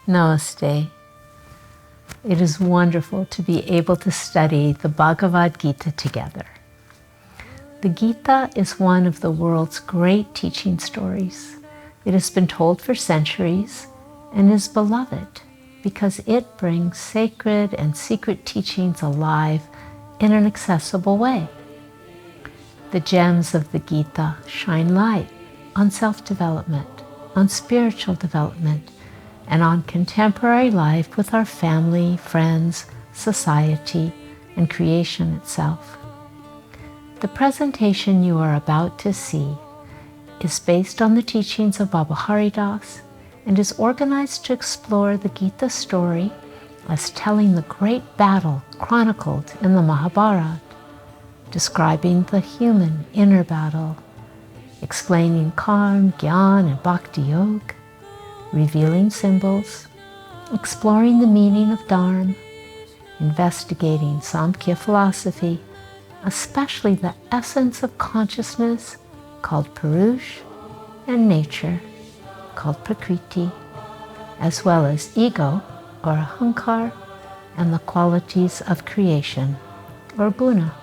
Namaste. It is wonderful to be able to study the Bhagavad Gita together. The Gita is one of the world's great teaching stories. It has been told for centuries and is beloved because it brings sacred and secret teachings alive in an accessible way. The gems of the Gita shine light on self-development, on spiritual development, and on contemporary life with our family, friends, society, and creation itself. The presentation you are about to see is based on the teachings of Baba Haridas and is organized to explore the Gita story as telling the great battle chronicled in the Mahabharata, describing the human inner battle, explaining karma, jnana, and bhakti yoga, revealing symbols, exploring the meaning of dharma, investigating Samkhya philosophy, especially the essence of consciousness called Purush and nature called Prakriti, as well as ego or Ahankar and the qualities of creation or Guna.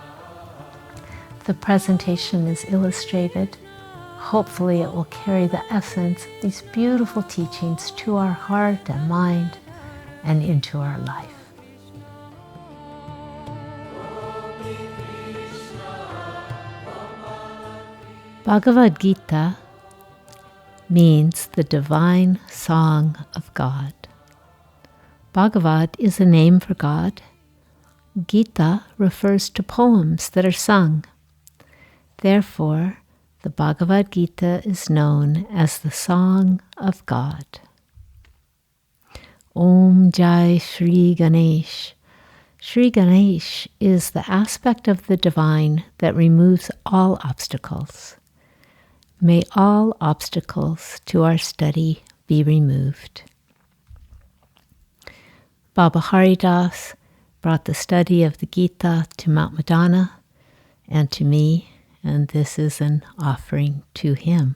The presentation is illustrated. Hopefully it will carry the essence of these beautiful teachings to our heart and mind and into our life. Bhagavad Gita means the divine song of God. Bhagavad is a name for God. Gita refers to poems that are sung. Therefore, the Bhagavad Gita is known as the Song of God. Om Jai Shri Ganesh. Shri Ganesh is the aspect of the divine that removes all obstacles. May all obstacles to our study be removed. Baba Haridas brought the study of the Gita to Mount Madonna and to me, and this is an offering to him.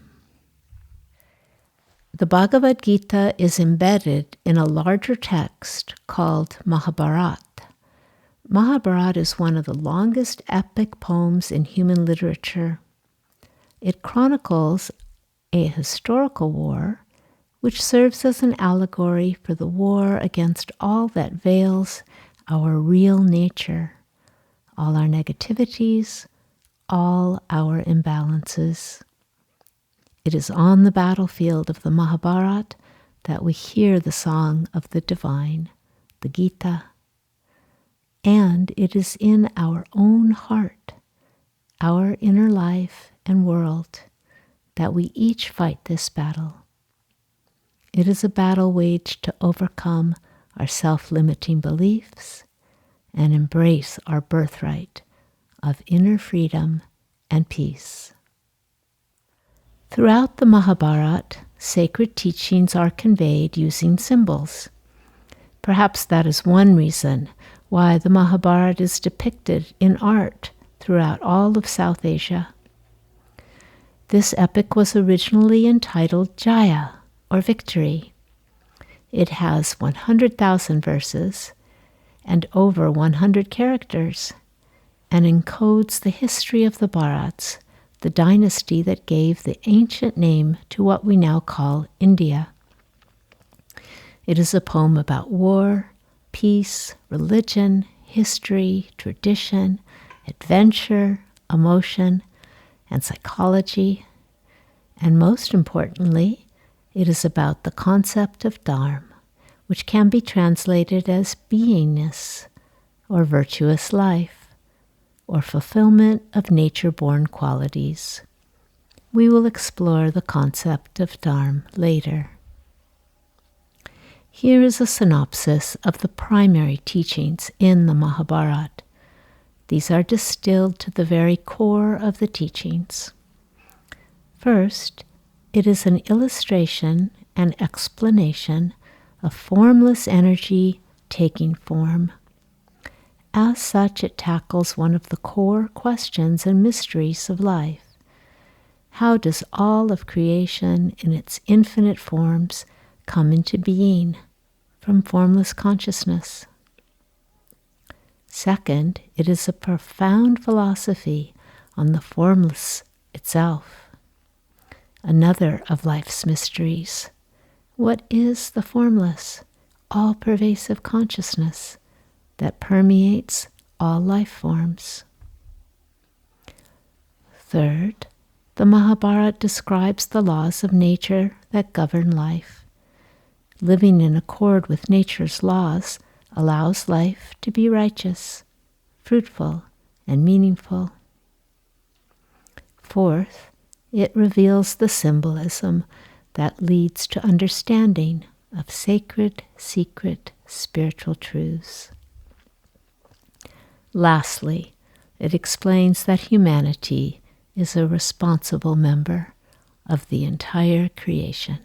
The Bhagavad Gita is embedded in a larger text called Mahabharata. Mahabharata is one of the longest epic poems in human literature. It chronicles a historical war which serves as an allegory for the war against all that veils our real nature, all our negativities, all our imbalances. It is on the battlefield of the Mahabharata that we hear the song of the divine, the Gita. And it is in our own heart, our inner life and world, that we each fight this battle. It is a battle waged to overcome our self-limiting beliefs and embrace our birthright of inner freedom and peace. Throughout the Mahabharata, sacred teachings are conveyed using symbols. Perhaps that is one reason why the Mahabharata is depicted in art throughout all of South Asia. This epic was originally entitled Jaya, or victory. It has 100,000 verses and over 100 characters, and encodes the history of the Bharats, the dynasty that gave the ancient name to what we now call India. It is a poem about war, peace, religion, history, tradition, adventure, emotion, and psychology. And most importantly, it is about the concept of dharma, which can be translated as beingness, or virtuous life, or fulfillment of nature-born qualities. We will explore the concept of dharma later. Here is a synopsis of the primary teachings in the Mahabharata. These are distilled to the very core of the teachings. First, it is an illustration and explanation of formless energy taking form. As such, it tackles one of the core questions and mysteries of life. How does all of creation in its infinite forms come into being? from formless consciousness. Second, it is a profound philosophy on the formless itself. Another of life's mysteries. What is the formless, all-pervasive consciousness that permeates all life forms? Third, the Mahabharata describes the laws of nature that govern life. Living in accord with nature's laws allows life to be righteous, fruitful, and meaningful. Fourth, it reveals the symbolism that leads to understanding of sacred, secret, spiritual truths. Lastly, it explains that humanity is a responsible member of the entire creation.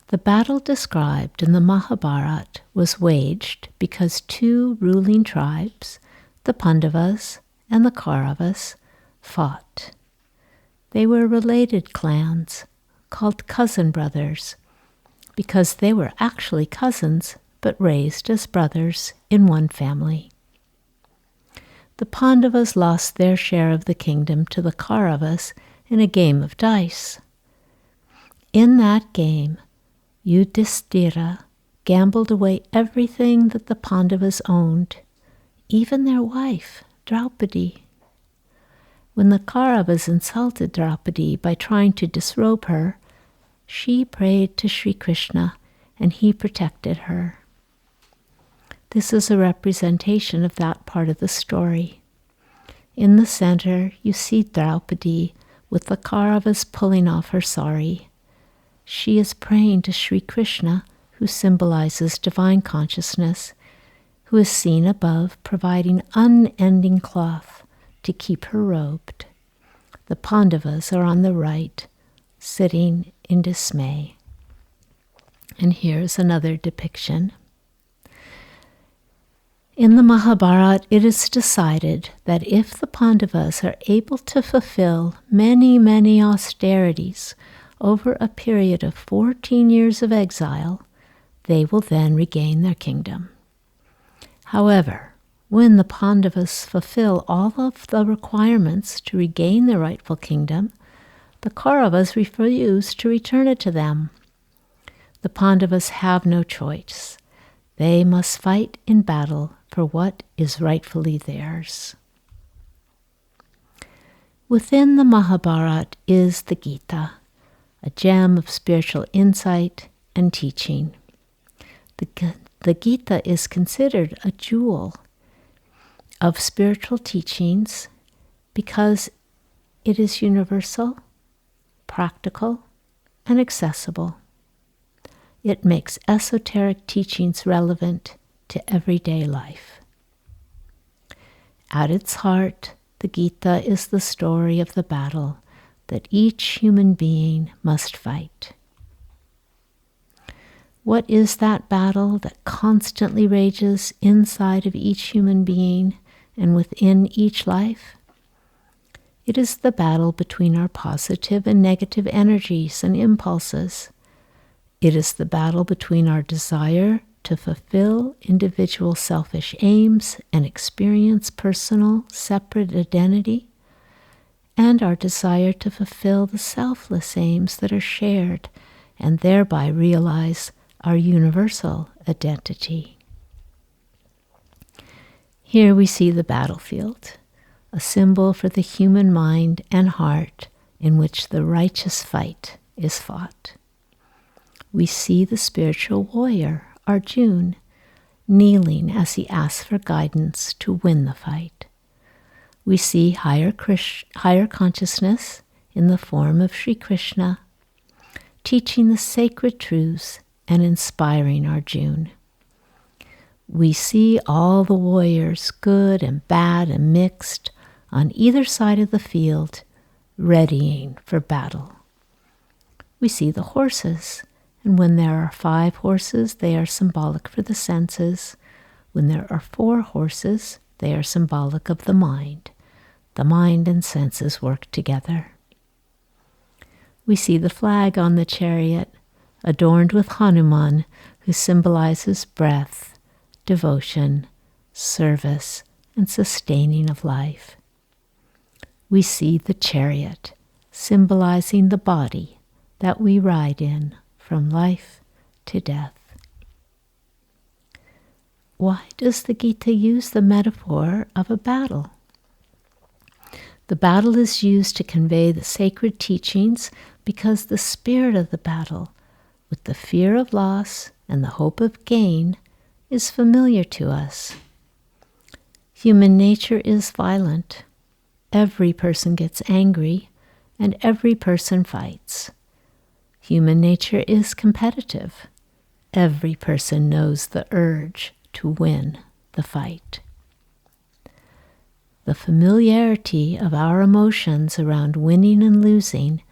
The battle described in the Mahabharata was waged because two ruling tribes, the Pandavas and the Kauravas, fought. They were related clans called cousin brothers because they were actually cousins but raised as brothers in one family. The Pandavas lost their share of the kingdom to the Kauravas in a game of dice. In that game, Yudhishthira gambled away everything that the Pandavas owned, even their wife, Draupadi. When the Kauravas insulted Draupadi by trying to disrobe her, she prayed to Sri Krishna and he protected her. This is a representation of that part of the story. In the center, you see Draupadi with the Kauravas pulling off her sari. She is praying to Sri Krishna, who symbolizes divine consciousness, who is seen above providing unending cloth to keep her robed. The Pandavas are on the right, sitting in dismay. And here's another depiction. In the Mahabharata, it is decided that if the Pandavas are able to fulfill many, many austerities over a period of 14 years of exile, they will then regain their kingdom. However, when the Pandavas fulfill all of the requirements to regain their rightful kingdom, the Kauravas refuse to return it to them. The Pandavas have no choice. They must fight in battle for what is rightfully theirs. Within the Mahabharata is the Gita, a gem of spiritual insight and teaching. The Gita is considered a jewel of spiritual teachings because it is universal, practical, and accessible. It makes esoteric teachings relevant to everyday life. At its heart, the Gita is the story of the battle that each human being must fight. What is that battle that constantly rages inside of each human being and within each life? It is the battle between our positive and negative energies and impulses. It is the battle between our desire to fulfill individual selfish aims and experience personal, separate identity, and our desire to fulfill the selfless aims that are shared and thereby realize our universal identity. Here we see the battlefield, a symbol for the human mind and heart in which the righteous fight is fought. We see the spiritual warrior, Arjuna, kneeling as he asks for guidance to win the fight. We see higher consciousness in the form of Sri Krishna, teaching the sacred truths and inspiring Arjuna. We see all the warriors, good and bad and mixed, on either side of the field, readying for battle. We see the horses, and when there are 5 horses, they are symbolic for the senses. When there are 4 horses, they are symbolic of the mind. The mind and senses work together. We see the flag on the chariot, adorned with Hanuman, who symbolizes breath, devotion, service, and sustaining of life. We see the chariot, symbolizing the body that we ride in from life to death. Why does the Gita use the metaphor of a battle? The battle is used to convey the sacred teachings because the spirit of the battle, with the fear of loss and the hope of gain, is familiar to us. Human nature is violent. Every person gets angry, and every person fights. Human nature is competitive. Every person knows the urge to win the fight. The familiarity of our emotions around winning and losing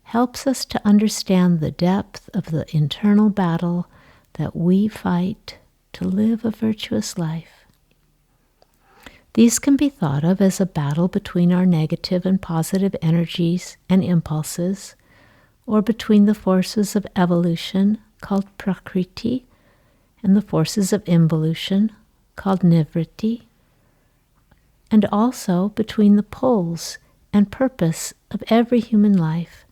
helps us to understand the depth of the internal battle that we fight to live a virtuous life. These can be thought of as a battle between our negative and positive energies and impulses, or between the forces of evolution, called prakriti, and the forces of involution, called nivritti, and also between the poles and purpose of every human life,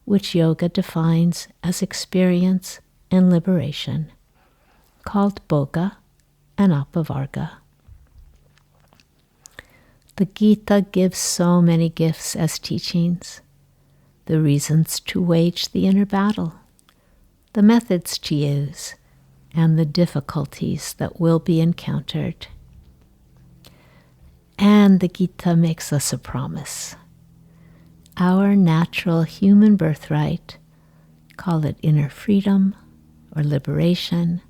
which yoga defines as experience and liberation, called bhoga and apavarga. The Gita gives so many gifts as teachings: the reasons to wage the inner battle, the methods to use, and the difficulties that will be encountered. And the Gita makes us a promise. Our natural human birthright, call it inner freedom, or liberation,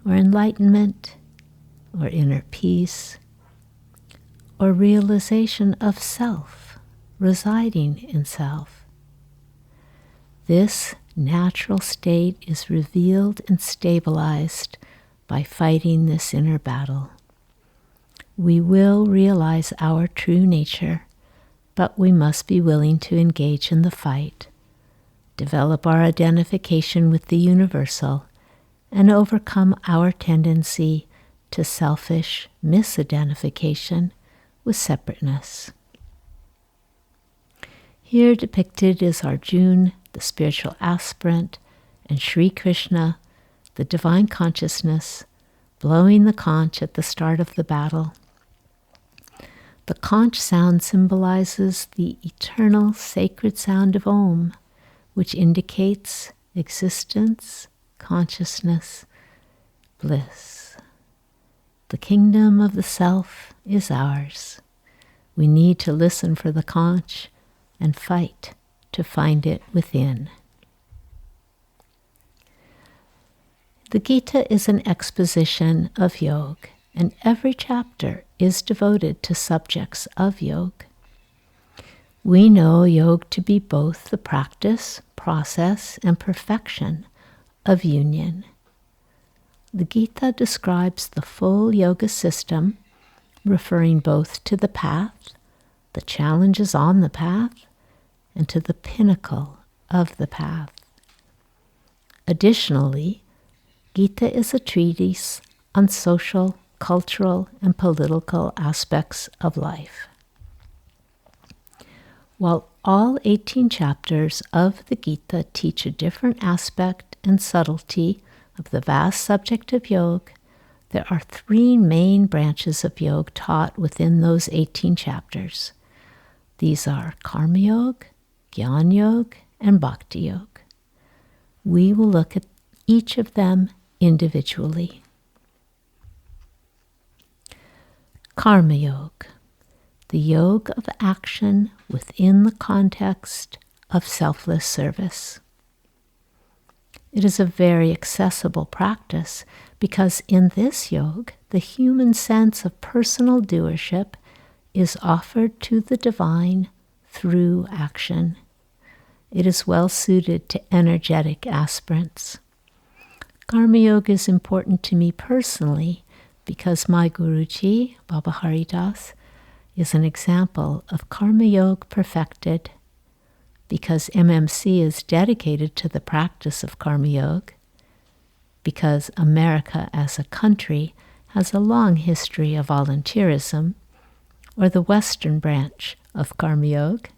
or enlightenment, or inner peace, or realization of self, residing in self. This natural state is revealed and stabilized by fighting this inner battle. We will realize our true nature, but we must be willing to engage in the fight, develop our identification with the universal, and overcome our tendency to selfish misidentification with separateness. Here depicted is Arjuna, the spiritual aspirant, and Sri Krishna, the divine consciousness, blowing the conch at the start of the battle. The conch sound symbolizes the eternal sacred sound of Om, which indicates existence, consciousness, bliss. The kingdom of the self is ours. We need to listen for the conch and fight to find it within. The Gita is an exposition of yoga, and every chapter is devoted to subjects of yoga. We know yoga to be both the practice, process, and perfection of union. The Gita describes the full yoga system, referring both to the path, the challenges on the path, and to the pinnacle of the path. Additionally, Gita is a treatise on social, cultural, and political aspects of life. While all 18 chapters of the Gita teach a different aspect and subtlety of the vast subject of yoga, there are 3 main branches of yoga taught within those 18 chapters. These are Karma Yoga, Jnana Yoga, and Bhakti Yoga. We will look at each of them individually. Karma Yoga, the yoga of action within the context of selfless service. It is a very accessible practice because in this yoga, the human sense of personal doership is offered to the divine through action. It is well suited to energetic aspirants. Karma Yoga is important to me personally because my Guruji, Baba Haridas, is an example of Karma Yoga perfected. because MMC is dedicated to the practice of Karma Yoga, because America as a country has a long history of volunteerism, or the Western branch of Karma Yoga,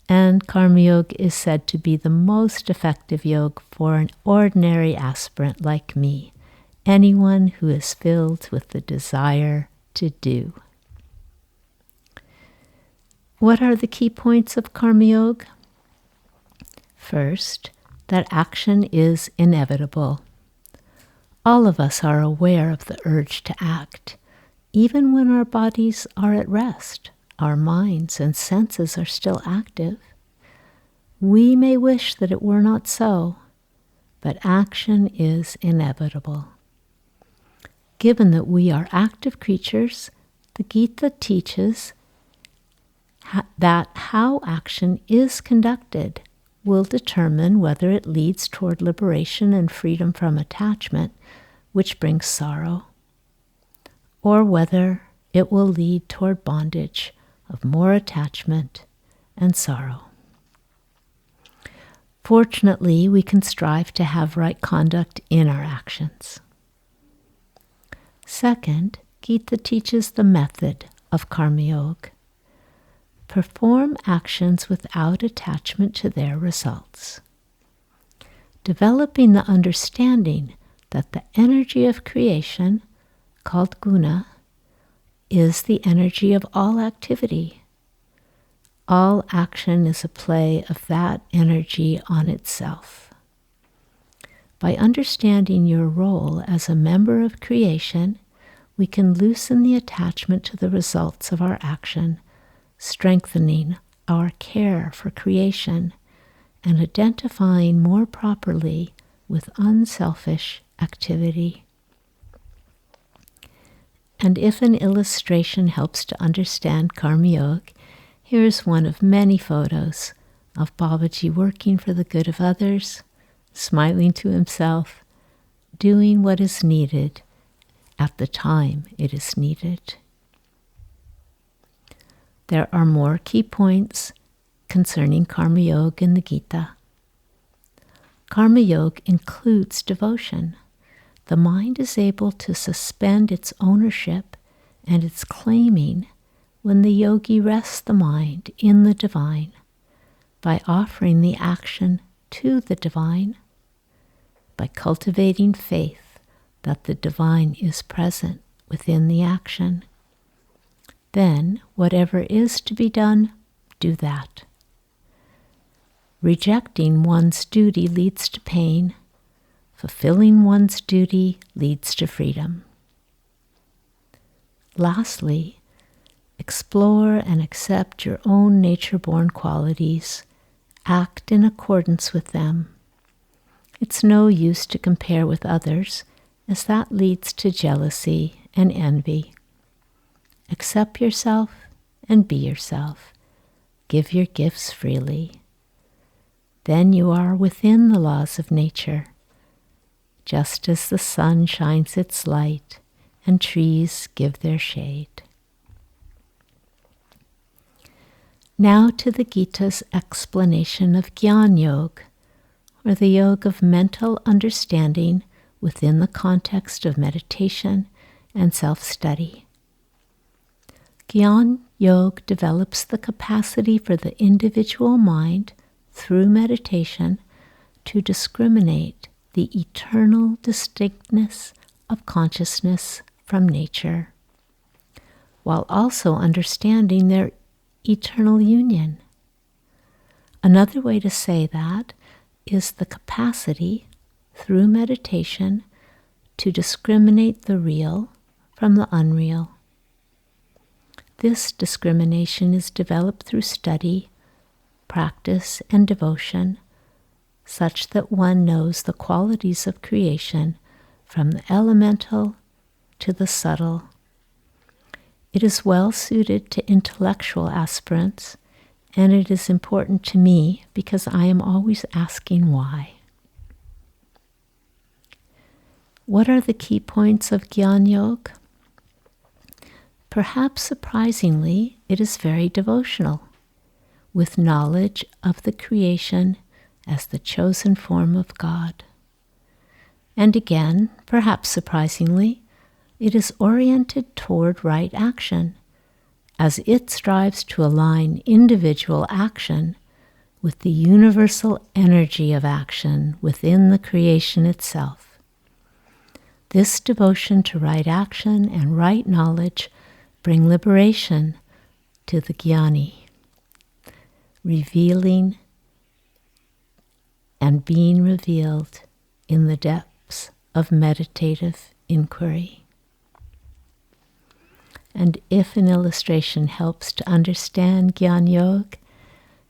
and Karma Yoga is said to be the most effective yoga for an ordinary aspirant like me, anyone who is filled with the desire to do. What are the key points of Karma Yoga? First, that action is inevitable. All of us are aware of the urge to act, even when our bodies are at rest. Our minds and senses are still active. We may wish that it were not so, but action is inevitable. Given that we are active creatures, the Gita teaches that how action is conducted will determine whether it leads toward liberation and freedom from attachment, which brings sorrow, or whether it will lead toward bondage of more attachment and sorrow. Fortunately, we can strive to have right conduct in our actions. Second, Gita teaches the method of Karma Yoga. Perform actions without attachment to their results. Developing the understanding that the energy of creation, called guna, is the energy of all activity. All action is a play of that energy on itself. By understanding your role as a member of creation, we can loosen the attachment to the results of our action, strengthening our care for creation and identifying more properly with unselfish activity. And if an illustration helps to understand Karma Yoga, here is one of many photos of Babaji working for the good of others, smiling to himself, doing what is needed at the time it is needed. There are more key points concerning Karma Yoga in the Gita. Karma Yoga includes devotion. The mind is able to suspend its ownership and its claiming when the yogi rests the mind in the divine by offering the action to the divine, by cultivating faith that the divine is present within the action. Then, whatever is to be done, do that. Rejecting one's duty leads to pain. Fulfilling one's duty leads to freedom. Lastly, explore and accept your own nature-born qualities. Act in accordance with them. It's no use to compare with others, as that leads to jealousy and envy. Accept yourself and be yourself. Give your gifts freely. Then you are within the laws of nature, just as the sun shines its light and trees give their shade. Now to the Gita's explanation of Jnana Yoga, or the yoga of mental understanding within the context of meditation and self-study. Jnana Yoga develops the capacity for the individual mind, through meditation, to discriminate the eternal distinctness of consciousness from nature, while also understanding their eternal union. Another way to say that is the capacity, through meditation, to discriminate the real from the unreal. This discrimination is developed through study, practice, and devotion, such that one knows the qualities of creation from the elemental to the subtle. It is well suited to intellectual aspirants, and it is important to me because I am always asking why. What are the key points of Jnana Yoga? Perhaps surprisingly, it is very devotional. with knowledge of the creation as the chosen form of God. And again, perhaps surprisingly, it is oriented toward right action, as it strives to align individual action with the universal energy of action within the creation itself. This devotion to right action and right knowledge bring liberation to the jnani, revealing and being revealed in the depths of meditative inquiry. And if an illustration helps to understand Gyan Yoga,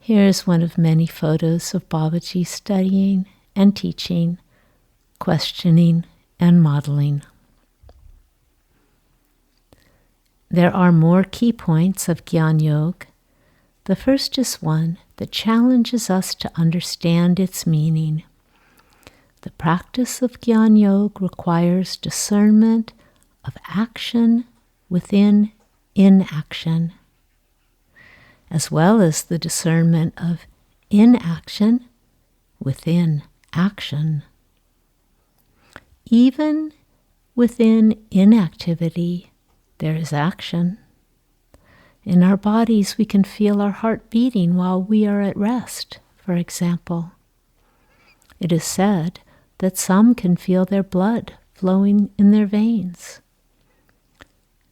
here is one of many photos of Babaji studying and teaching, questioning and modeling. There are more key points of Gyan Yoga. The first is one that challenges us to understand its meaning. The practice of Gyan Yoga requires discernment of action within inaction, as well as the discernment of inaction within action. Even within inactivity, there is action. In our bodies, we can feel our heart beating while we are at rest, for example. It is said that some can feel their blood flowing in their veins.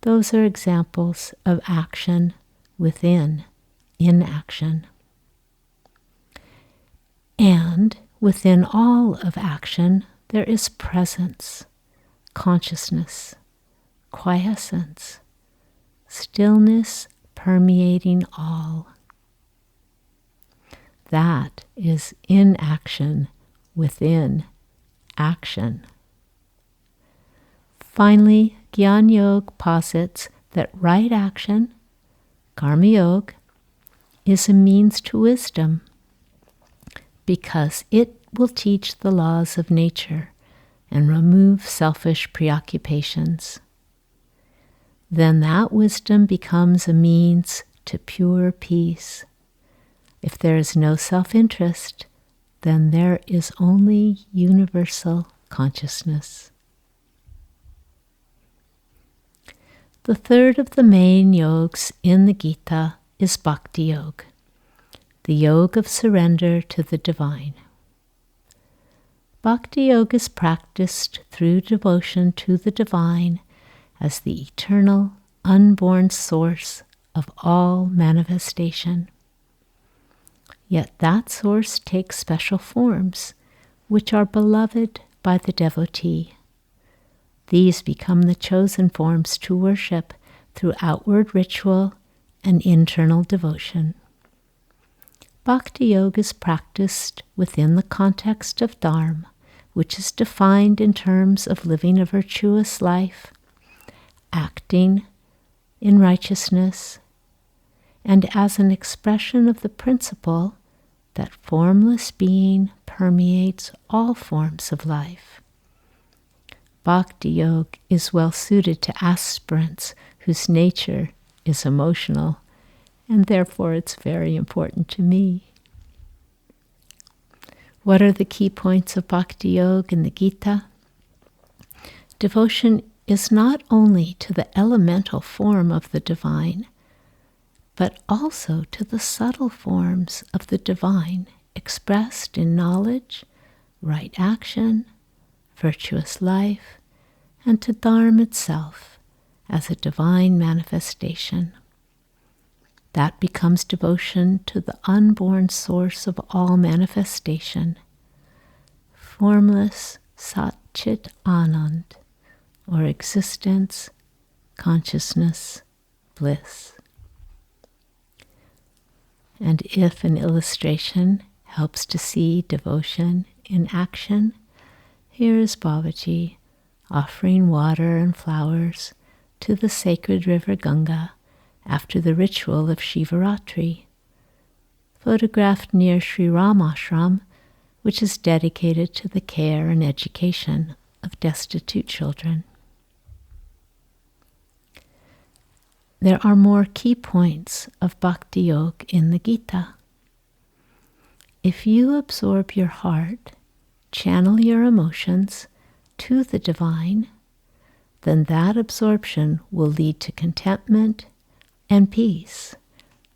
Those are examples of action within inaction. And within all of action, there is presence, consciousness, quiescence, stillness permeating all. That is inaction within action. Finally, Gyan Yoga posits that right action, Karma Yoga, is a means to wisdom because it will teach the laws of nature and remove selfish preoccupations. Then that wisdom becomes a means to pure peace. If there is no self-interest, then there is only universal consciousness. The third of the main yogas in the Gita is Bhakti Yoga, the yoga of surrender to the divine. Bhakti Yoga is practiced through devotion to the divine as the eternal, unborn source of all manifestation. Yet that source takes special forms, which are beloved by the devotee. These become the chosen forms to worship through outward ritual and internal devotion. Bhakti Yoga is practiced within the context of Dharma, which is defined in terms of living a virtuous life, acting in righteousness, and as an expression of the principle that formless being permeates all forms of life. Bhakti Yoga is well suited to aspirants whose nature is emotional, and therefore it's very important to me. What are the key points of Bhakti Yoga in the Gita? Devotion is not only to the elemental form of the divine, but also to the subtle forms of the divine expressed in knowledge, right action, virtuous life, and to Dharma itself as a divine manifestation. That becomes devotion to the unborn source of all manifestation, formless Sat Chit Anand, or existence, consciousness, bliss. And if an illustration helps to see devotion in action, here is Babaji offering water and flowers to the sacred river Ganga after the ritual of Shivaratri, photographed near Sri Ram Ashram, which is dedicated to the care and education of destitute children. There are more key points of Bhakti Yoga in the Gita. If you absorb your heart, channel your emotions to the divine, then that absorption will lead to contentment and peace,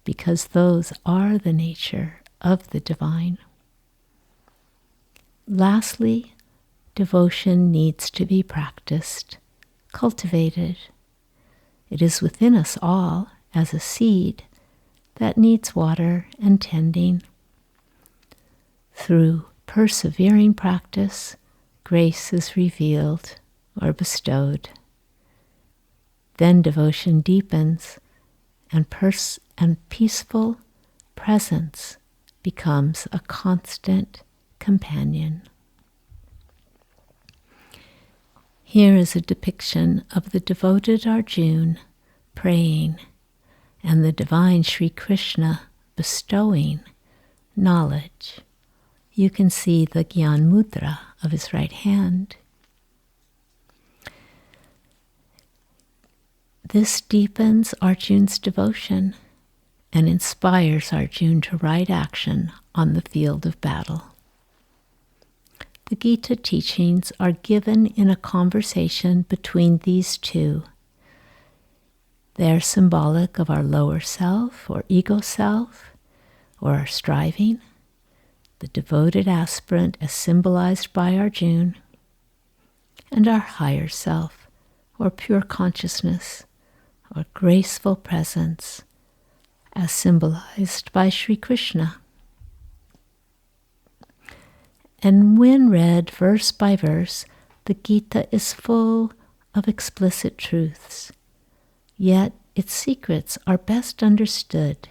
because those are the nature of the divine. Lastly, devotion needs to be practiced, cultivated. It is within us all as a seed that needs water and tending. Through persevering practice, grace is revealed or bestowed. Then devotion deepens, and peaceful presence becomes a constant companion. Here is a depiction of the devoted Arjuna praying and the divine Sri Krishna bestowing knowledge. You can see the Gyan Mudra of his right hand. This deepens Arjuna's devotion and inspires Arjuna to right action on the field of battle. The Gita teachings are given in a conversation between these two. They are symbolic of our lower self or ego self, or our striving, the devoted aspirant as symbolized by Arjuna, and our higher self, or pure consciousness, or graceful presence, as symbolized by Sri Krishna. And when read verse by verse, the Gita is full of explicit truths, yet its secrets are best understood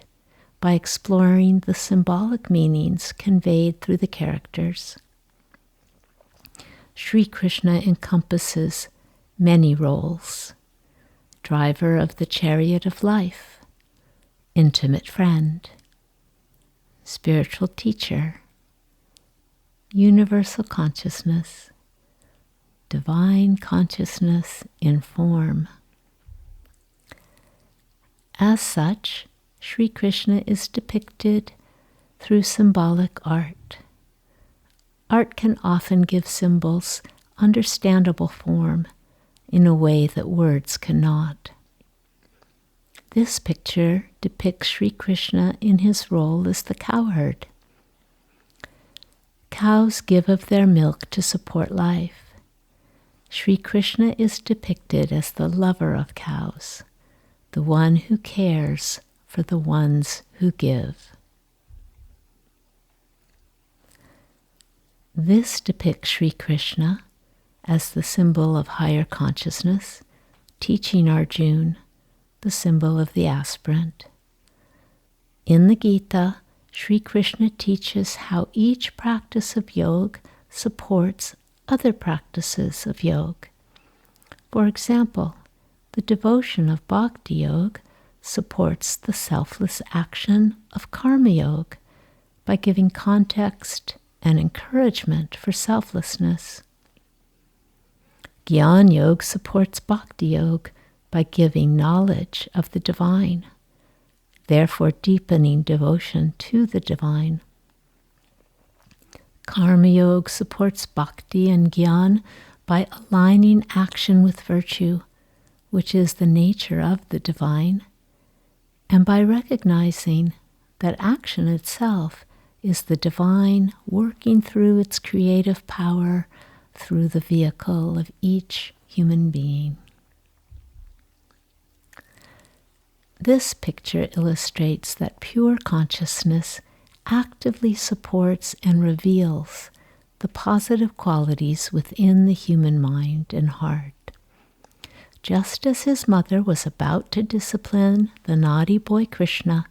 by exploring the symbolic meanings conveyed through the characters. Sri Krishna encompasses many roles: driver of the chariot of life, intimate friend, spiritual teacher, universal consciousness, divine consciousness in form. As such, Sri Krishna is depicted through symbolic art. Art can often give symbols understandable form in a way that words cannot. This picture depicts Sri Krishna in his role as the cowherd. Cows give of their milk to support life. Sri Krishna is depicted as the lover of cows, the one who cares for the ones who give. This depicts Sri Krishna as the symbol of higher consciousness, teaching Arjuna, the symbol of the aspirant. In the Gita, Sri Krishna teaches how each practice of yoga supports other practices of yoga. For example, the devotion of Bhakti Yoga supports the selfless action of Karma Yoga by giving context and encouragement for selflessness. Jnana Yoga supports Bhakti Yoga by giving knowledge of the divine, therefore deepening devotion to the divine. Karma Yoga supports Bhakti and Jnana by aligning action with virtue, which is the nature of the divine, and by recognizing that action itself is the divine working through its creative power through the vehicle of each human being. This picture illustrates that pure consciousness actively supports and reveals the positive qualities within the human mind and heart. Just as his mother was about to discipline the naughty boy Krishna,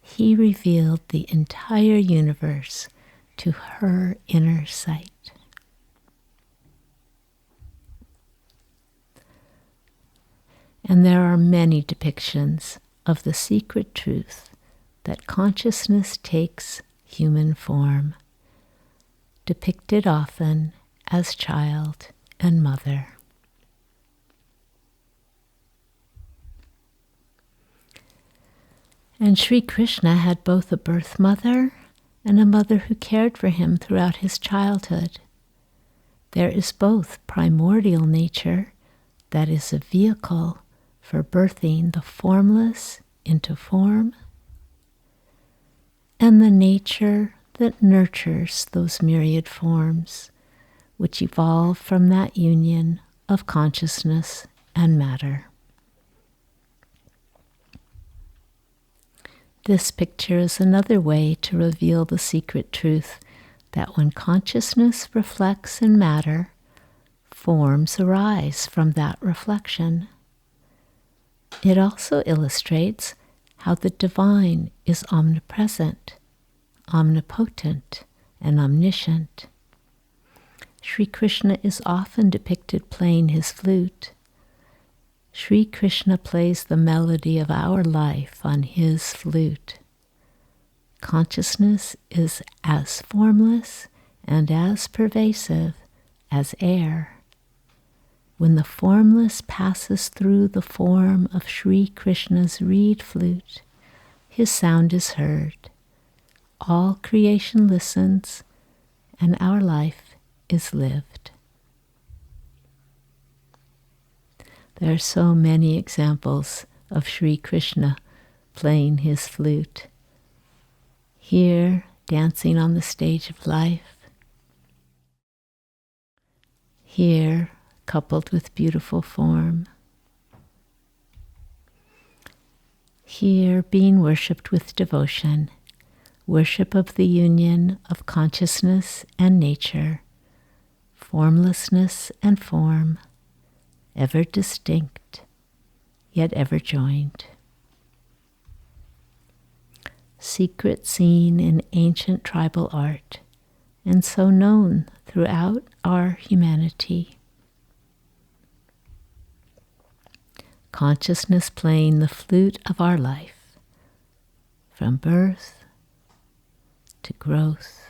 he revealed the entire universe to her inner sight. And there are many depictions of the secret truth that consciousness takes human form, depicted often as child and mother. And Sri Krishna had both a birth mother and a mother who cared for him throughout his childhood. There is both primordial nature, that is a vehicle for birthing the formless into form, and the nature that nurtures those myriad forms, which evolve from that union of consciousness and matter. This picture is another way to reveal the secret truth that when consciousness reflects in matter, forms arise from that reflection. It also illustrates how the divine is omnipresent, omnipotent, and omniscient. Sri Krishna is often depicted playing his flute. Sri Krishna plays the melody of our life on his flute. Consciousness is as formless and as pervasive as air. When the formless passes through the form of Sri Krishna's reed flute, his sound is heard. All creation listens, and our life is lived. There are so many examples of Sri Krishna playing his flute. Here, dancing on the stage of life. Here, coupled with beautiful form. Here, being worshipped with devotion, worship of the union of consciousness and nature, formlessness and form, ever distinct, yet ever joined. Secret seen in ancient tribal art, and so known throughout our humanity. Consciousness playing the flute of our life, from birth to growth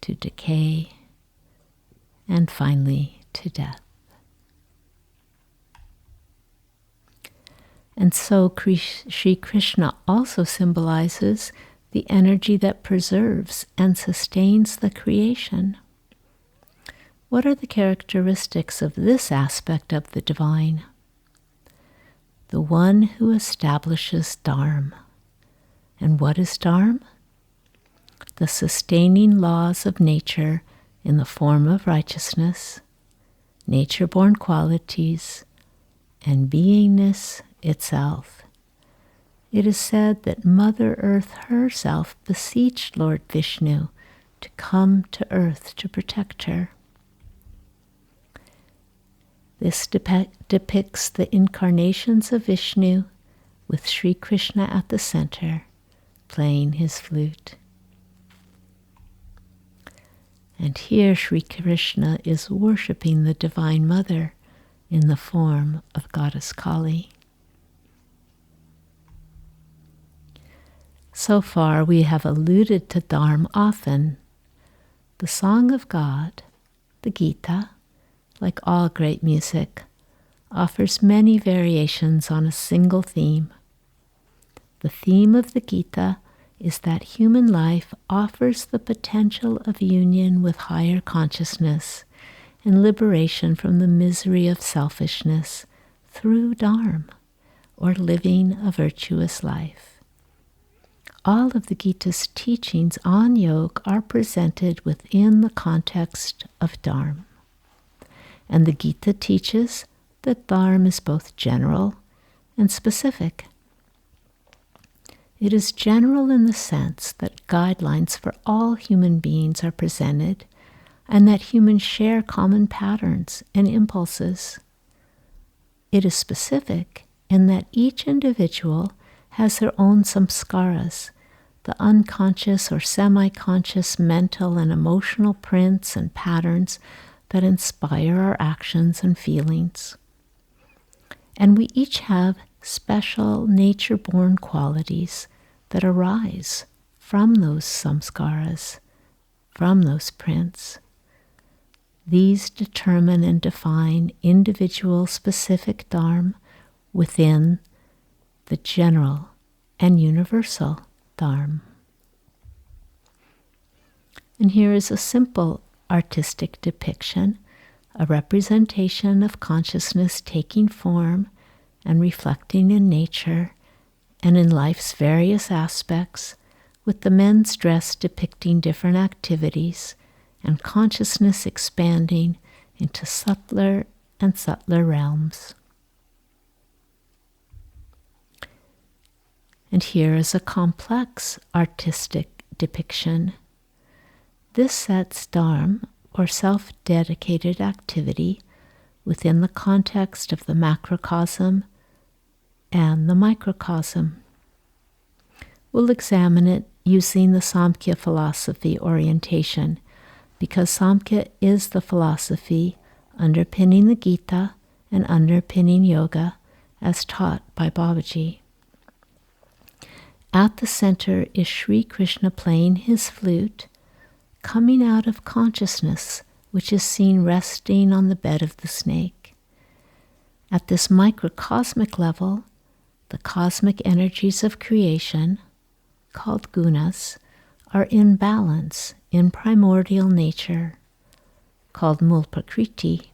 to decay, and finally to death. And so Sri Krishna also symbolizes the energy that preserves and sustains the creation. What are the characteristics of this aspect of the divine? The one who establishes Dharma. And what is Dharma? The sustaining laws of nature in the form of righteousness, nature-born qualities, and beingness itself. It is said that Mother Earth herself beseeched Lord Vishnu to come to Earth to protect her. This depicts the incarnations of Vishnu with Sri Krishna at the center, playing his flute. And here Sri Krishna is worshipping the Divine Mother in the form of Goddess Kali. So far we have alluded to Dharma often. The Song of God, the Gita, like all great music, offers many variations on a single theme. The theme of the Gita is that human life offers the potential of union with higher consciousness and liberation from the misery of selfishness through Dharma, or living a virtuous life. All of the Gita's teachings on yoga are presented within the context of Dharma. And the Gita teaches that Dharma is both general and specific. It is general in the sense that guidelines for all human beings are presented and that humans share common patterns and impulses. It is specific in that each individual has their own samskaras, the unconscious or semi-conscious mental and emotional prints and patterns that inspire our actions and feelings. And we each have special nature-born qualities that arise from those samskaras, from those prints. These determine and define individual specific Dharma within the general and universal Dharma. And here is a simple artistic depiction, a representation of consciousness taking form and reflecting in nature and in life's various aspects, with the men's dress depicting different activities and consciousness expanding into subtler and subtler realms. And here is a complex artistic depiction. This sets dharma, or self-dedicated activity, within the context of the macrocosm and the microcosm. We'll examine it using the Samkhya philosophy orientation, because Samkhya is the philosophy underpinning the Gita and underpinning yoga as taught by Babaji. At the center is Sri Krishna playing his flute, coming out of consciousness, which is seen resting on the bed of the snake. At this microcosmic level, the cosmic energies of creation, called gunas, are in balance in primordial nature, called Mul Prakriti.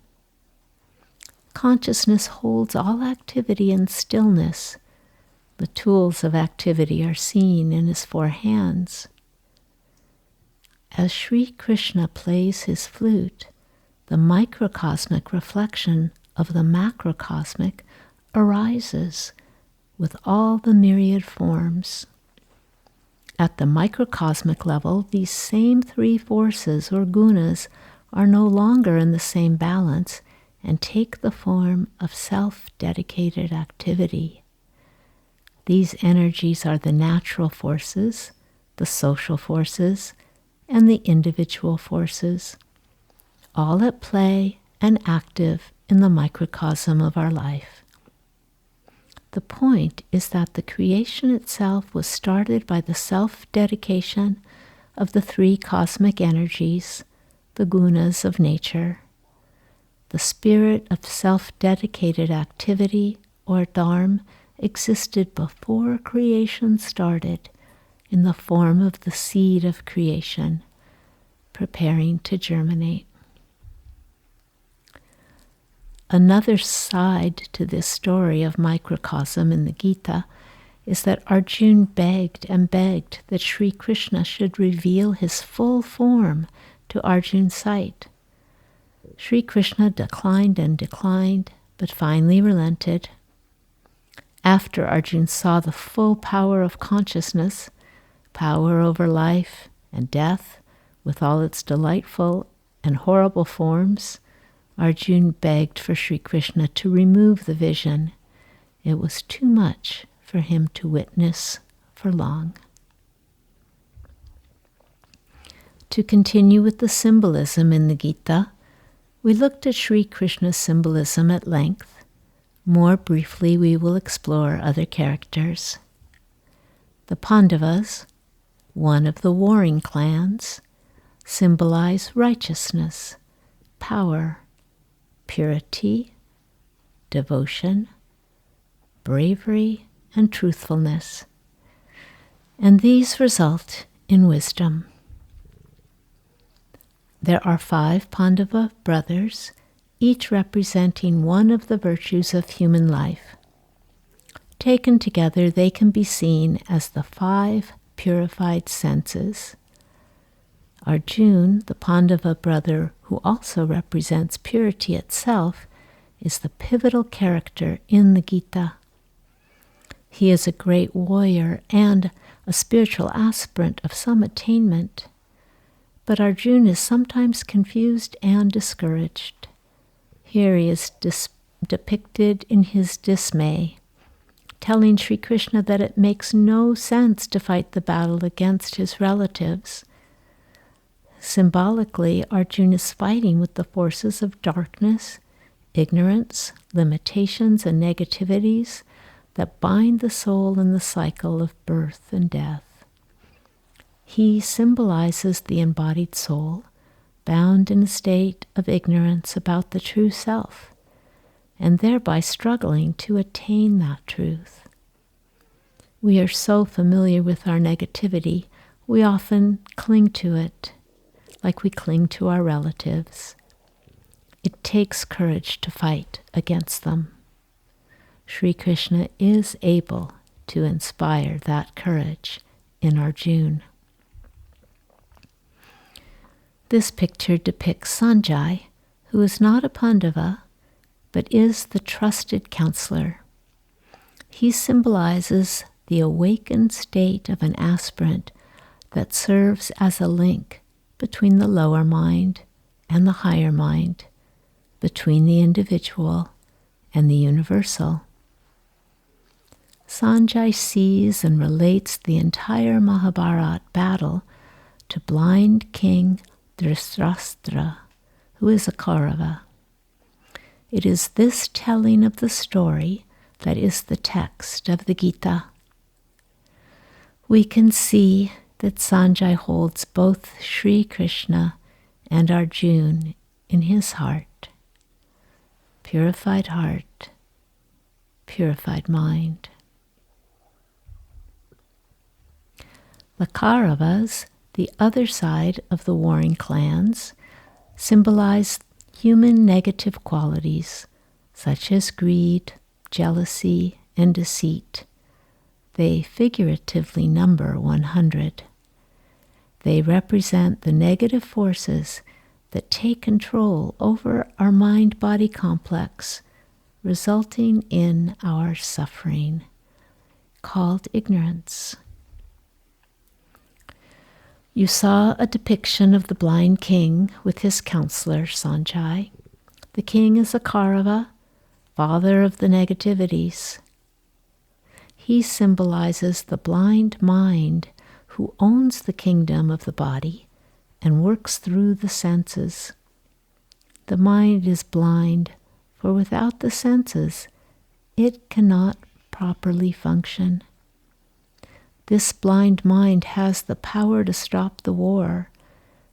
Consciousness holds all activity in stillness. The tools of activity are seen in his four hands. As Sri Krishna plays his flute, the microcosmic reflection of the macrocosmic arises with all the myriad forms. At the microcosmic level, these same three forces or gunas are no longer in the same balance and take the form of self-dedicated activity. These energies are the natural forces, the social forces, and the individual forces, all at play and active in the microcosm of our life. The point is that the creation itself was started by the self-dedication of the three cosmic energies, the gunas of nature. The spirit of self-dedicated activity, or dharma, existed before creation started in the form of the seed of creation, preparing to germinate. Another side to this story of microcosm in the Gita is that Arjuna begged and begged that Sri Krishna should reveal his full form to Arjuna's sight. Sri Krishna declined and declined, but finally relented. After Arjuna saw the full power of consciousness, power over life and death, with all its delightful and horrible forms, Arjuna begged for Sri Krishna to remove the vision. It was too much for him to witness for long. To continue with the symbolism in the Gita, we looked at Sri Krishna's symbolism at length. More briefly, we will explore other characters. The Pandavas, one of the warring clans, symbolize righteousness, power, purity, devotion, bravery, and truthfulness. And these result in wisdom. There are 5 Pandava brothers, each representing one of the virtues of human life. Taken together, they can be seen as the 5 purified senses. Arjuna, the Pandava brother who also represents purity itself, is the pivotal character in the Gita. He is a great warrior and a spiritual aspirant of some attainment. But Arjuna is sometimes confused and discouraged. Here he is depicted in his dismay, telling Sri Krishna that it makes no sense to fight the battle against his relatives. Symbolically, Arjuna is fighting with the forces of darkness, ignorance, limitations, and negativities that bind the soul in the cycle of birth and death. He symbolizes the embodied soul, bound in a state of ignorance about the true self, and thereby struggling to attain that truth. We are so familiar with our negativity, we often cling to it. like we cling to our relatives. It takes courage to fight against them. Sri Krishna is able to inspire that courage in Arjuna. This picture depicts Sanjay, who is not a Pandava, but is the trusted counselor. He symbolizes the awakened state of an aspirant that serves as a link between the lower mind and the higher mind, between the individual and the universal. Sanjay sees and relates the entire Mahabharata battle to blind King Dhritarashtra, who is a Kaurava. It is this telling of the story that is the text of the Gita. We can see that Sanjay holds both Sri Krishna and Arjuna in his heart. Purified heart, purified mind. The Kauravas, the other side of the warring clans, symbolize human negative qualities such as greed, jealousy, and deceit. They figuratively number 100. They represent the negative forces that take control over our mind-body complex, resulting in our suffering, called ignorance. You saw a depiction of the blind king with his counselor, Sanjay. The king is a Kaurava, father of the negativities. He symbolizes the blind mind who owns the kingdom of the body and works through the senses. The mind is blind, for without the senses, it cannot properly function. This blind mind has the power to stop the war,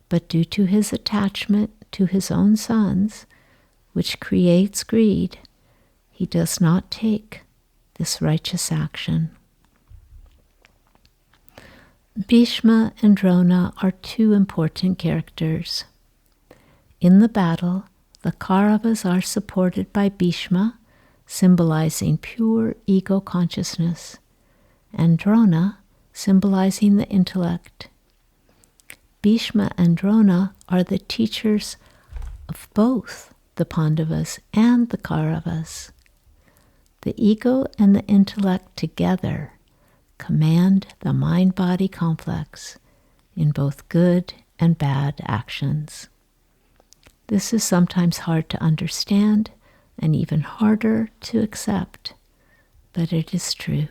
but due to his attachment to his own sons, which creates greed, he does not take this righteous action. Bhishma and Drona are two important characters. In the battle, the Kauravas are supported by Bhishma, symbolizing pure ego consciousness, and Drona, symbolizing the intellect. Bhishma and Drona are the teachers of both the Pandavas and the Kauravas. The ego and the intellect together command the mind-body complex in both good and bad actions. This is sometimes hard to understand and even harder to accept, but it is true.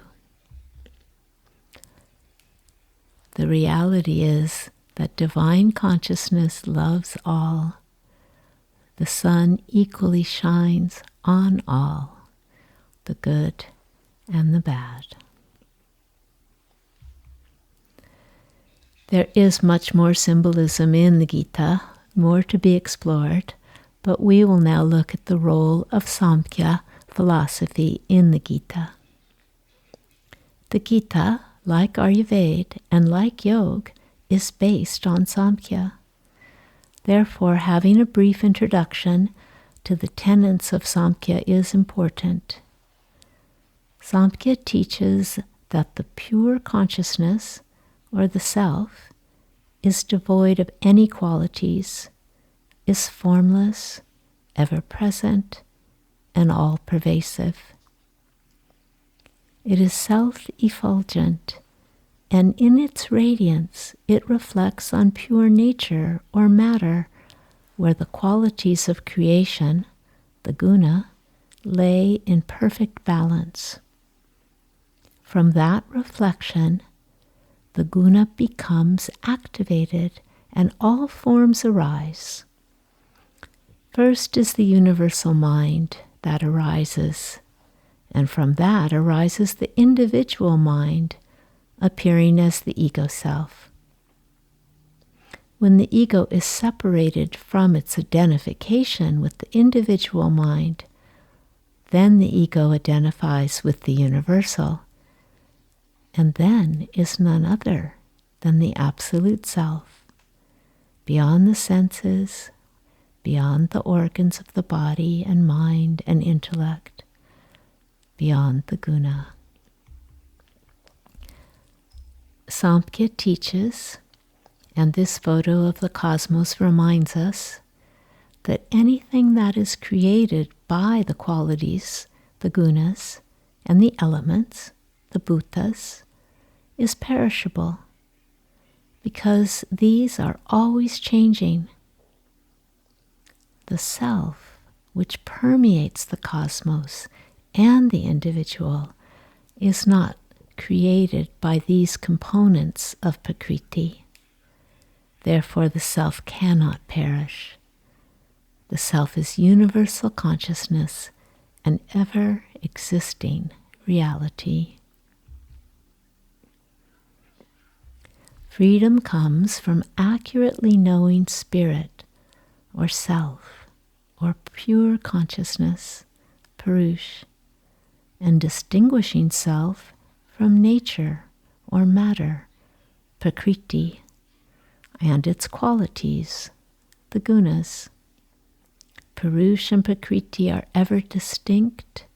The reality is that divine consciousness loves all. The sun equally shines on all, the good and the bad. There is much more symbolism in the Gita, more to be explored, but we will now look at the role of Samkhya philosophy in the Gita. The Gita, like Ayurveda and like Yoga, is based on Samkhya. Therefore, having a brief introduction to the tenets of Samkhya is important. Samkhya teaches that the pure consciousness, or the self, is devoid of any qualities, is formless, ever-present, and all-pervasive. It is self-effulgent, and in its radiance it reflects on pure nature or matter, where the qualities of creation, the guna, lay in perfect balance. From that reflection, the guna becomes activated and all forms arise. First is the universal mind that arises, and from that arises the individual mind, appearing as the ego self. When the ego is separated from its identification with the individual mind, then the ego identifies with the universal, and then is none other than the absolute self. beyond the senses, beyond the organs of the body and mind and intellect, beyond the guna. Samkhya teaches, and this photo of the cosmos reminds us, that anything that is created by the qualities, the gunas, and the elements, the bhutas, is perishable, because these are always changing. The self, which permeates the cosmos and the individual, is not created by these components of Prakriti. Therefore, the self cannot perish. The self is universal consciousness, an ever-existing reality. Freedom comes from accurately knowing spirit, or self, or pure consciousness, Purush, and distinguishing self from nature or matter, Prakriti, and its qualities, the gunas. Purush and Prakriti are ever distinct,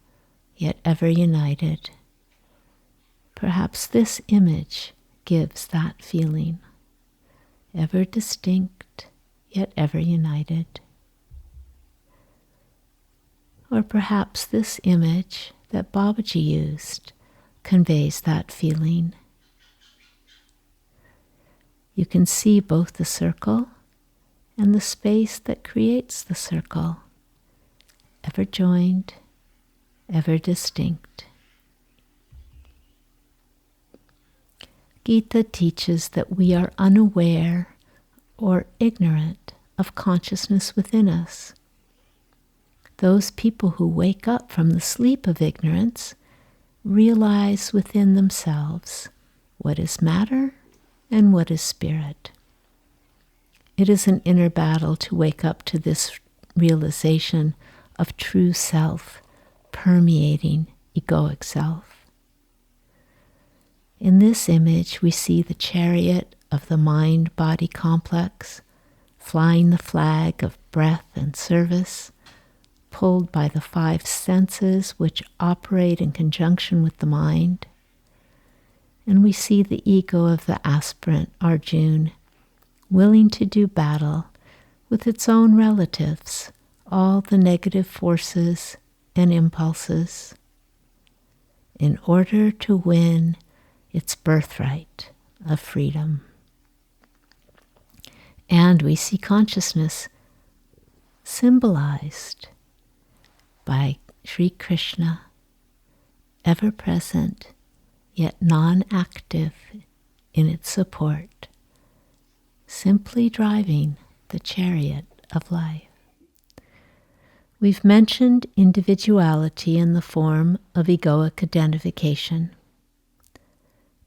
yet ever united. Perhaps this image gives that feeling, ever distinct, yet ever united. Or perhaps this image that Babaji used conveys that feeling. You can see both the circle and the space that creates the circle, ever joined, ever distinct. Gita teaches that we are unaware or ignorant of consciousness within us. Those people who wake up from the sleep of ignorance realize within themselves what is matter and what is spirit. It is an inner battle to wake up to this realization of true self permeating egoic self. In this image, we see the chariot of the mind-body complex, flying the flag of breath and service, pulled by the five senses which operate in conjunction with the mind. And we see the ego of the aspirant, Arjuna, willing to do battle with its own relatives, all the negative forces and impulses, in order to win its birthright of freedom. And we see consciousness symbolized by Sri Krishna, ever present yet non-active in its support, simply driving the chariot of life. We've mentioned individuality in the form of egoic identification.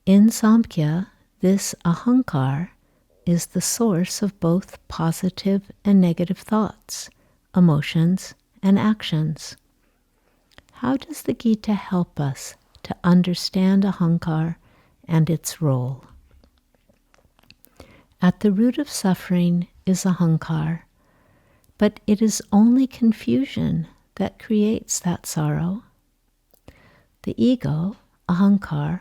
In Samkhya, this ahankar is the source of both positive and negative thoughts, emotions, and actions. How does the Gita help us to understand ahankar and its role? At the root of suffering is ahankar, but it is only confusion that creates that sorrow. The ego, ahankar,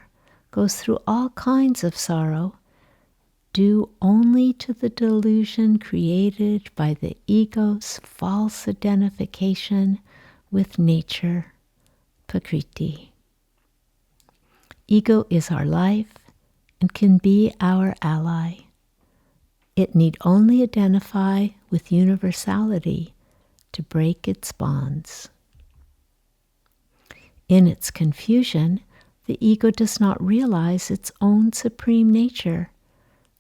goes through all kinds of sorrow, due only to the delusion created by the ego's false identification with nature, Prakriti. Ego is our life and can be our ally. It need only identify with universality to break its bonds. In its confusion, the ego does not realize its own supreme nature,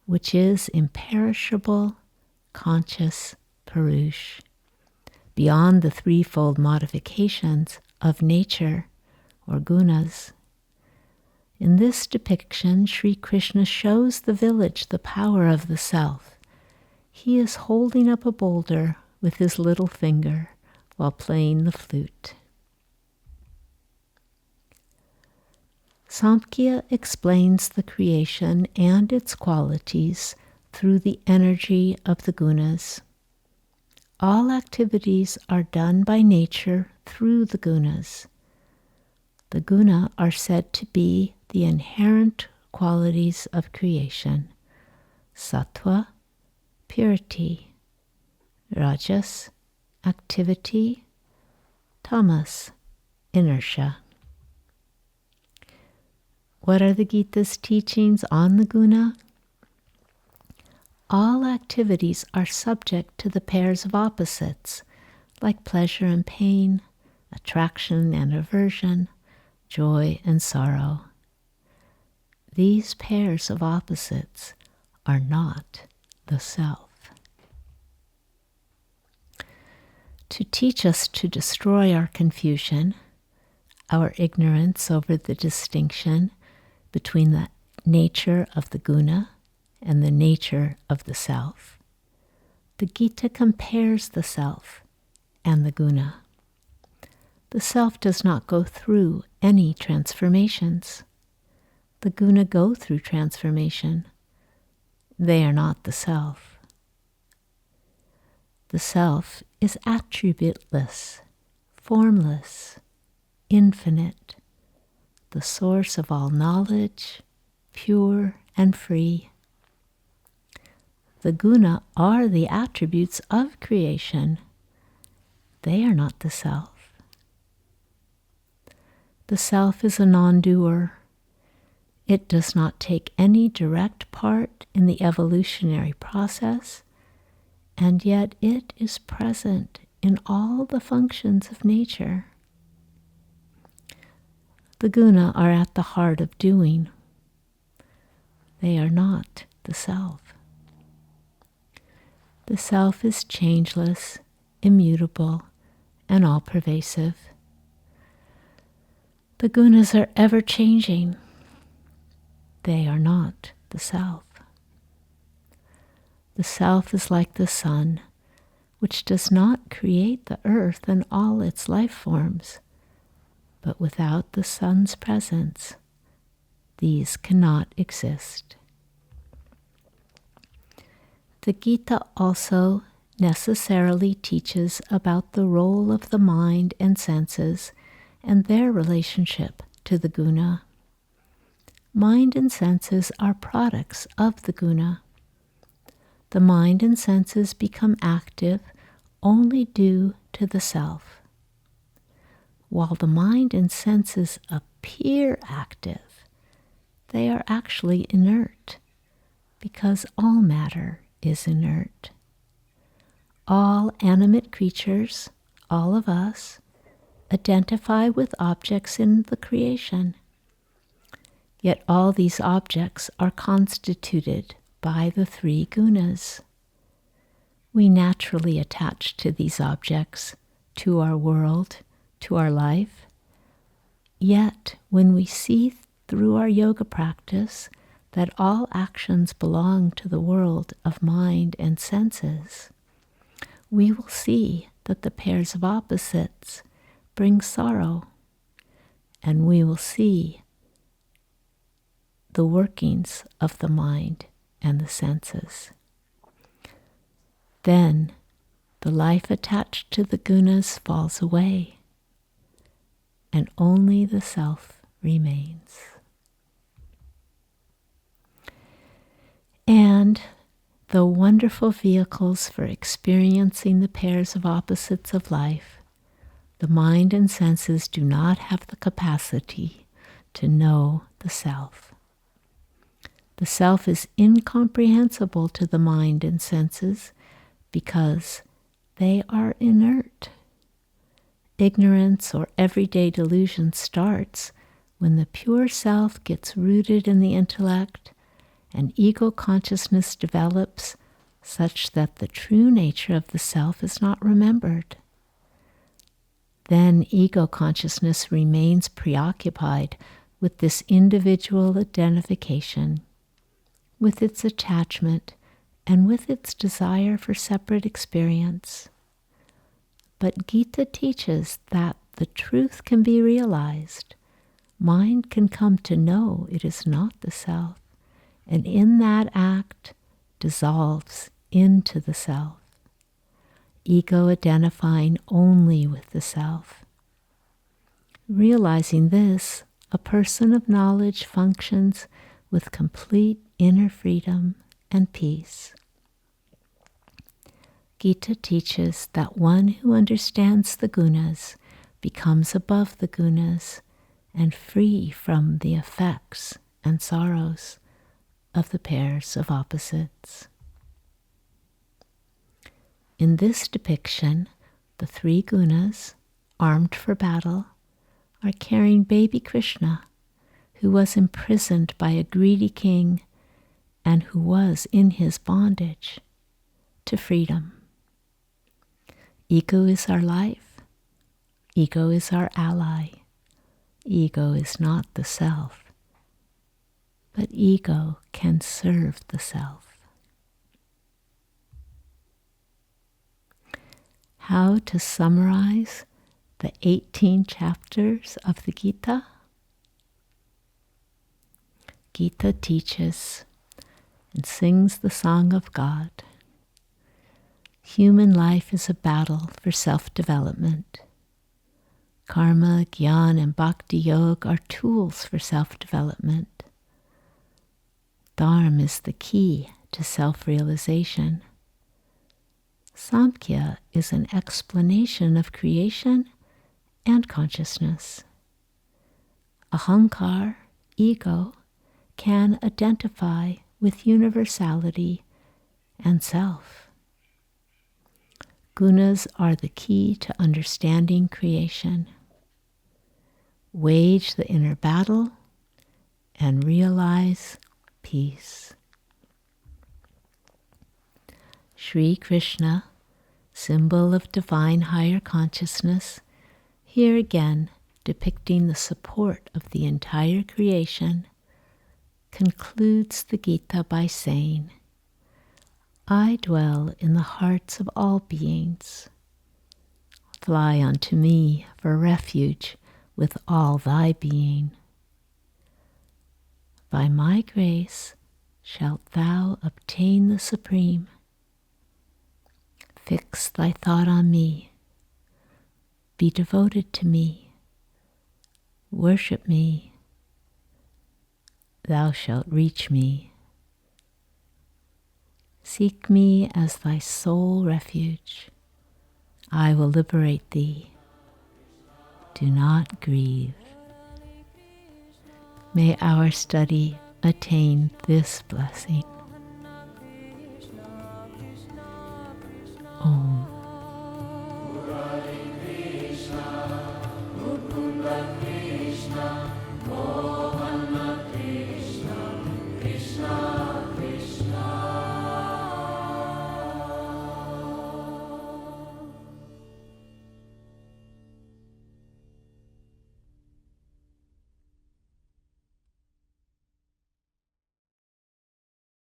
which is imperishable, conscious Purush, beyond the threefold modifications of nature or gunas. In this depiction, Sri Krishna shows the village the power of the self. He is holding up a boulder with his little finger while playing the flute. Samkhya explains the creation and its qualities through the energy of the gunas. All activities are done by nature through the gunas. The guna are said to be the inherent qualities of creation: sattva, purity; rajas, activity; tamas, inertia. What are the Gita's teachings on the guna? All activities are subject to the pairs of opposites, like pleasure and pain, attraction and aversion, joy and sorrow. These pairs of opposites are not the self. To teach us to destroy our confusion, our ignorance over the distinction between the nature of the guna and the nature of the self, the Gita compares the self and the guna. The self does not go through any transformations. The guna go through transformation. They are not the self. The self is attributeless, formless, infinite, the source of all knowledge, pure and free. The guna are the attributes of creation. They are not the self. The self is a non-doer. It does not take any direct part in the evolutionary process, and yet it is present in all the functions of nature. The guna are at the heart of doing. They are not the self. The self is changeless, immutable, and all-pervasive. The gunas are ever-changing. They are not the self. The self is like the sun, which does not create the earth and all its life forms, but without the sun's presence, these cannot exist. The Gita also necessarily teaches about the role of the mind and senses and their relationship to the guna. Mind and senses are products of the guna. The mind and senses become active only due to the self. While the mind and senses appear active, they are actually inert, because all matter is inert. All animate creatures, all of us, identify with objects in the creation. Yet all these objects are constituted by the three gunas. We naturally attach to these objects, to our world, to our life. Yet when we see through our yoga practice that all actions belong to the world of mind and senses, we will see that the pairs of opposites bring sorrow, and we will see the workings of the mind and the senses. Then the life attached to the gunas falls away, and only the self remains. And though wonderful vehicles for experiencing the pairs of opposites of life, the mind and senses do not have the capacity to know the self. The self is incomprehensible to the mind and senses because they are inert. Ignorance or everyday delusion starts when the pure self gets rooted in the intellect and ego consciousness develops such that the true nature of the self is not remembered. Then ego consciousness remains preoccupied with this individual identification, with its attachment, and with its desire for separate experience. But Gita teaches that the truth can be realized. Mind can come to know it is not the self, and in that act dissolves into the self, ego identifying only with the self. Realizing this, a person of knowledge functions with complete inner freedom and peace. Gita teaches that one who understands the gunas becomes above the gunas and free from the effects and sorrows of the pairs of opposites. In this depiction, the three gunas, armed for battle, are carrying baby Krishna, who was imprisoned by a greedy king and who was in his bondage, to freedom. Ego is our life. Ego is our ally. Ego is not the self, but ego can serve the self. How to summarize the 18 chapters of the Gita? Gita teaches and sings the song of God. Human life is a battle for self-development. Karma, Gyan, and Bhakti Yoga are tools for self-development. Dharma is the key to self-realization. Samkhya is an explanation of creation and consciousness. Ahankar, ego, can identify with universality and self. Gunas are the key to understanding creation. Wage the inner battle and realize peace. Sri Krishna, symbol of divine higher consciousness, here again depicting the support of the entire creation, concludes the Gita by saying, I dwell in the hearts of all beings. Fly unto me for refuge with all thy being. By my grace shalt thou obtain the supreme. Fix thy thought on me. Be devoted to me. Worship me. Thou shalt reach me. Seek me as thy sole refuge. I will liberate thee. Do not grieve. May our study attain this blessing.